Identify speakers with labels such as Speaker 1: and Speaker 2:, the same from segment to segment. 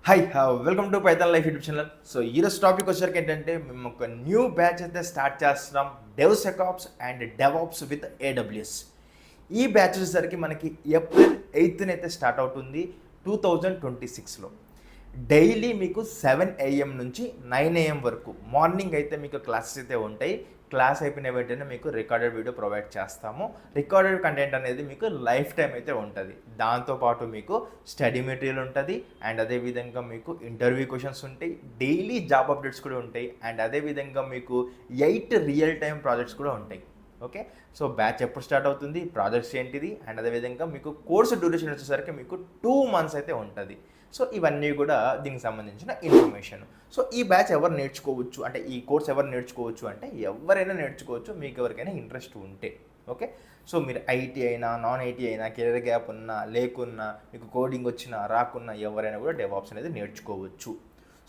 Speaker 1: Hi welcome to Python life YouTube channel. So ఈరోజు topic వచ్చేసరికి ఏంటంటే మేము ఒక న్యూ బ్యాచ్ అయితే స్టార్ట్ చేస్తున్నాం, డెవ్సెకాప్స్ అండ్ డెవాప్స్ విత్ ఏడబ్ల్యూఎస్. ఈ బ్యాచ్ వచ్చేసరికి మనకి ఏప్రిల్ 8th అయితే స్టార్ట్ అవుతుంది 2026లో. డైలీ మీకు 7 AM నుంచి 9 AM వరకు మార్నింగ్ అయితే మీకు క్లాసెస్ అయితే ఉంటాయి. క్లాస్ అయిపోయిన వెంటనే మీకు రికార్డెడ్ వీడియో ప్రొవైడ్ చేస్తాము. రికార్డెడ్ కంటెంట్ అనేది మీకు లైఫ్ టైం అయితే ఉంటుంది. దాంతోపాటు మీకు స్టడీ మెటీరియల్ ఉంటుంది అండ్ అదేవిధంగా మీకు ఇంటర్వ్యూ క్వశ్చన్స్ ఉంటాయి, డైలీ జాబ్ అప్డేట్స్ కూడా ఉంటాయి అండ్ అదేవిధంగా మీకు 8 రియల్ టైం ప్రాజెక్ట్స్ కూడా ఉంటాయి. ఓకే, సో బ్యాచ్ ఎప్పుడు స్టార్ట్ అవుతుంది, ప్రాజెక్ట్స్ ఏంటిది అండ్ అదేవిధంగా మీకు కోర్సు డ్యూరేషన్ వచ్చేసరికి మీకు 2 months అయితే ఉంటుంది. సో ఇవన్నీ కూడా దీనికి సంబంధించిన ఇన్ఫర్మేషన్. సో ఈ బ్యాచ్ ఎవరు నేర్చుకోవచ్చు అంటే ఈ కోర్స్ ఎవరు నేర్చుకోవచ్చు అంటే ఎవరైనా నేర్చుకోవచ్చు, మీకు ఎవరికైనా ఇంట్రెస్ట్ ఉంటే. ఓకే, సో మీరు ఐటీ అయినా నాన్ ఐటీ అయినా కెరీర్ గ్యాప్ ఉన్నా లేకున్నా మీకు కోడింగ్ వచ్చినా రాకున్నా ఎవరైనా కూడా డెవాప్స్ అనేది నేర్చుకోవచ్చు.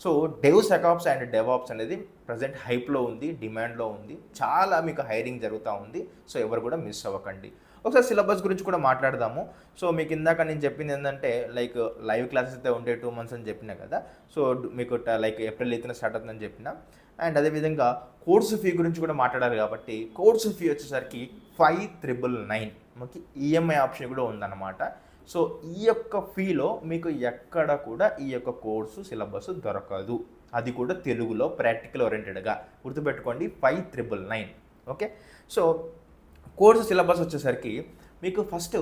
Speaker 1: సో డెవ్సెకాప్స్ అండ్ డెవాప్స్ అనేది ప్రజెంట్ హైప్లో ఉంది, డిమాండ్లో ఉంది, చాలా మీకు హైరింగ్ జరుగుతూ ఉంది. సో ఎవరు కూడా మిస్ అవ్వకండి. ఒకసారి సిలబస్ గురించి కూడా మాట్లాడదాము. సో మీకు ఇందాక నేను చెప్పింది ఏంటంటే లైవ్ క్లాసెస్ అయితే ఉండే 2 months అని చెప్పినా కదా. సో మీకు ఏప్రిల్ 8th స్టార్ట్ అవుతుందని చెప్పిన అండ్ అదేవిధంగా కోర్సు ఫీ గురించి కూడా మాట్లాడారు కాబట్టి కోర్సు ఫీ వచ్చేసరికి 5,999 మనకి ఈఎంఐ ఆప్షన్ కూడా ఉందన్నమాట. సో ఈ యొక్క ఫీలో మీకు ఎక్కడ కూడా ఈ యొక్క కోర్సు సిలబస్ దొరకదు, అది కూడా తెలుగులో ప్రాక్టికల్ ఓరియంటెడ్గా గుర్తుపెట్టుకోండి. 5,999. ఓకే, సో కోర్సు సిలబస్ వచ్చేసరికి మీకు ఫస్ట్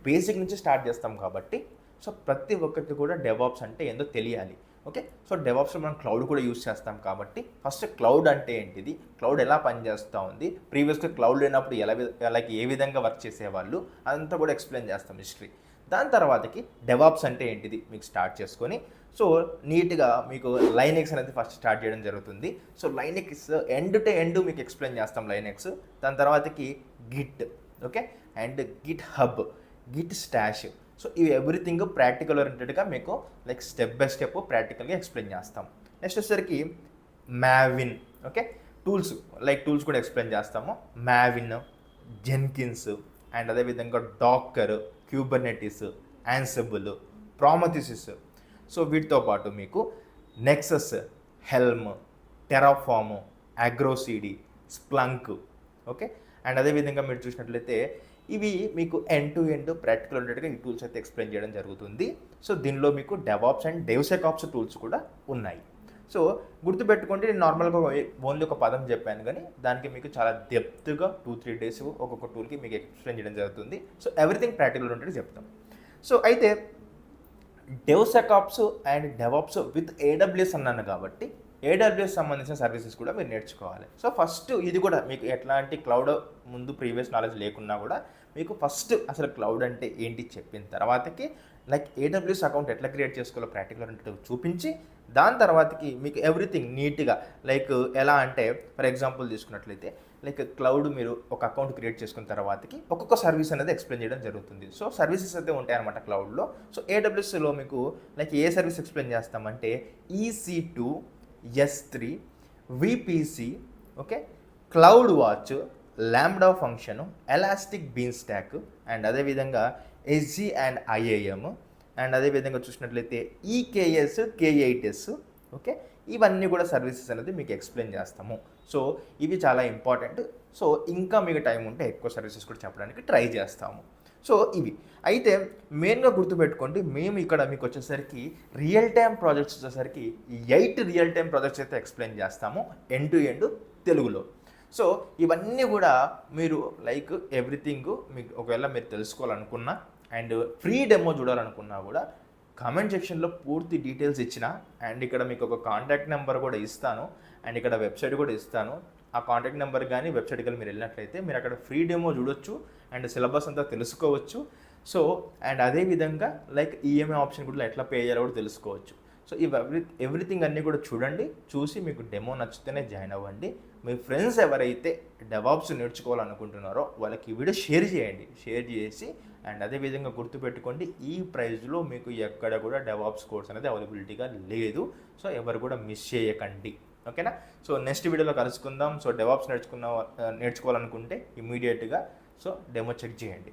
Speaker 1: బేసిక్ నుంచి స్టార్ట్ చేస్తాం కాబట్టి సో ప్రతి ఒక్కరికి కూడా డెవాప్స్ అంటే ఏందో తెలియాలి. ఓకే, సో డెవాప్స్లో మనం క్లౌడ్ కూడా యూస్ చేస్తాం కాబట్టి ఫస్ట్ క్లౌడ్ అంటే ఏంటిది, క్లౌడ్ ఎలా పనిచేస్తూ ఉంది, ప్రీవియస్గా క్లౌడ్ లేనప్పుడు ఏ విధంగా వర్క్ చేసేవాళ్ళు అదంతా కూడా ఎక్స్ప్లెయిన్ చేస్తాం హిస్టరీ. దాని తర్వాతకి డెవాప్స్ అంటే ఏంటిది మీకు స్టార్ట్ చేసుకొని సో నీట్గా మీకు లైనెక్స్ అనేది ఫస్ట్ స్టార్ట్ చేయడం జరుగుతుంది. So Linux end to end మీకు ఎక్స్ప్లెయిన్ చేస్తాం లైనెక్స్. దాని తర్వాతకి Git, okay, and GitHub, Git stash. So ఇవి ఎవ్రీథింగ్ ప్రాక్టికల్ ఓరియంటెడ్గా మీకు స్టెప్ బై స్టెప్ ప్రాక్టికల్గా ఎక్స్ప్లెయిన్ చేస్తాం. నెక్స్ట్ వచ్చేసరికి మ్యావిన్, ఓకే, టూల్స్ కూడా ఎక్స్ప్లెయిన్ చేస్తాము. మ్యావిన్, జెన్కిన్స్ అండ్ అదేవిధంగా Docker, Kubernetes, Ansible, Prometheus. So వీటితో పాటు మీకు Nexus, Helm, Terraform, ArgoCD, Splunk. Okay, and అదేవిధంగా మీరు చూసినట్లయితే ఇవి మీకు ఎండ్ టు ఎండ్ ప్రాక్టికల్ ఉండేట్టుగా ఈ టూల్స్ అయితే ఎక్స్ప్లెయిన్ చేయడం జరుగుతుంది. సో దీనిలో మీకు డెవాప్స్ అండ్ డెవ్సెకాప్స్ టూల్స్ కూడా ఉన్నాయి. సో గుర్తుపెట్టుకోండి, నేను నార్మల్గా ఓన్లీ ఒక పదం చెప్పాను కానీ దానికి మీకు చాలా డెప్త్గా 2-3 days ఒక్కొక్క టూల్కి మీకు ఎక్స్ప్లెయిన్ చేయడం జరుగుతుంది. సో ఎవ్రీథింగ్ ప్రాక్టికల్ ఉంటే చెప్తాం. సో అయితే డెవ్సెకాప్స్ అండ్ డెవాప్స్ విత్ ఏడబ్ల్యూఎస్ అన్నాను కాబట్టి ఏడబ్ల్యూఎస్ సంబంధించిన సర్వీసెస్ కూడా మీరు నేర్చుకోవాలి. సో ఫస్ట్ ఇది కూడా మీకు ఎట్లాంటి క్లౌడ్ ముందు ప్రీవియస్ నాలెడ్జ్ లేకున్నా కూడా మీకు ఫస్ట్ అసలు క్లౌడ్ అంటే ఏంటి చెప్పిన తర్వాతకి ఏడబ్ల్యూఎస్ అకౌంట్ ఎట్లా క్రియేట్ చేసుకోవాలో ప్రాక్టికల్ అంటే చూపించి దాని తర్వాతకి మీకు ఎవ్రీథింగ్ నీట్గా ఎలా అంటే ఫర్ ఎగ్జాంపుల్ తీసుకున్నట్లయితే క్లౌడ్ మీరు ఒక అకౌంట్ క్రియేట్ చేసుకున్న తర్వాతకి ఒక్కొక్క సర్వీస్ అనేది ఎక్స్ప్లెయిన్ చేయడం జరుగుతుంది. సో సర్వీసెస్ అయితే ఉంటాయి అనమాట క్లౌడ్లో. సో ఏడబ్ల్యూఎస్లో మీకు ఏ సర్వీస్ ఎక్స్ప్లెయిన్ చేస్తామంటే EC2, S3, VPC, okay, cloud watch, lambda function, elastic beanstalk and అదేవిధంగా SG అండ్ IAM అండ్ అదేవిధంగా చూసినట్లయితే EKS, K8S. ఓకే, ఇవన్నీ కూడా సర్వీసెస్ అనేది మీకు ఎక్స్ప్లెయిన్ చేస్తాము. సో ఇవి చాలా ఇంపార్టెంట్. సో ఇంకా మీకు టైం ఉంటే ఎక్కువ సర్వీసెస్ కూడా చెప్పడానికి ట్రై చేస్తాము. సో ఇవి అయితే మెయిన్గా గుర్తుపెట్టుకోండి, మేము ఇక్కడ మీకు వచ్చేసరికి రియల్ టైం ప్రాజెక్ట్స్ వచ్చేసరికి 8 రియల్ టైం ప్రాజెక్ట్స్ అయితే ఎక్స్ప్లెయిన్ చేస్తాము ఎండ్ టు ఎండ్ తెలుగులో. సో ఇవన్నీ కూడా మీరు ఎవ్రీథింగ్ మీకు ఒకవేళ మీరు తెలుసుకోవాలనుకున్నా అండ్ ఫ్రీ డెమో చూడాలనుకున్నా కూడా కామెంట్ సెక్షన్లో పూర్తి డీటెయిల్స్ ఇచ్చిన అండ్ ఇక్కడ మీకు ఒక కాంటాక్ట్ నెంబర్ కూడా ఇస్తాను అండ్ ఇక్కడ వెబ్సైట్ కూడా ఇస్తాను. ఆ కాంటాక్ట్ నెంబర్ కానీ వెబ్సైట్ కానీ మీరు వెళ్ళినట్లయితే మీరు అక్కడ ఫ్రీ డెమో చూడొచ్చు అండ్ సిలబస్ అంతా తెలుసుకోవచ్చు. సో అండ్ అదేవిధంగా ఈఎంఐ ఆప్షన్ కూడా ఎట్లా పే చేయాలో కూడా తెలుసుకోవచ్చు. సో ఎవ్రీథింగ్ అన్నీ కూడా చూడండి, చూసి మీకు డెమో నచ్చితేనే జాయిన్ అవ్వండి. మీ ఫ్రెండ్స్ ఎవరైతే డెవాప్స్ నేర్చుకోవాలనుకుంటున్నారో వాళ్ళకి ఈ వీడియో షేర్ చేయండి. షేర్ చేసి అండ్ అదేవిధంగా గుర్తుపెట్టుకోండి, ఈ ప్రైస్లో మీకు ఎక్కడ కూడా డెవాప్స్ కోర్స్ అనేది అవైలబిలిటీగా లేదు. సో ఎవరు కూడా మిస్ చేయకండి, ఓకేనా. సో నెక్స్ట్ వీడియోలో కలుసుకుందాం. సో డెవాప్స్ నేర్చుకోవాలనుకుంటే ఇమీడియట్గా సో డెమో చెక్ చేయండి.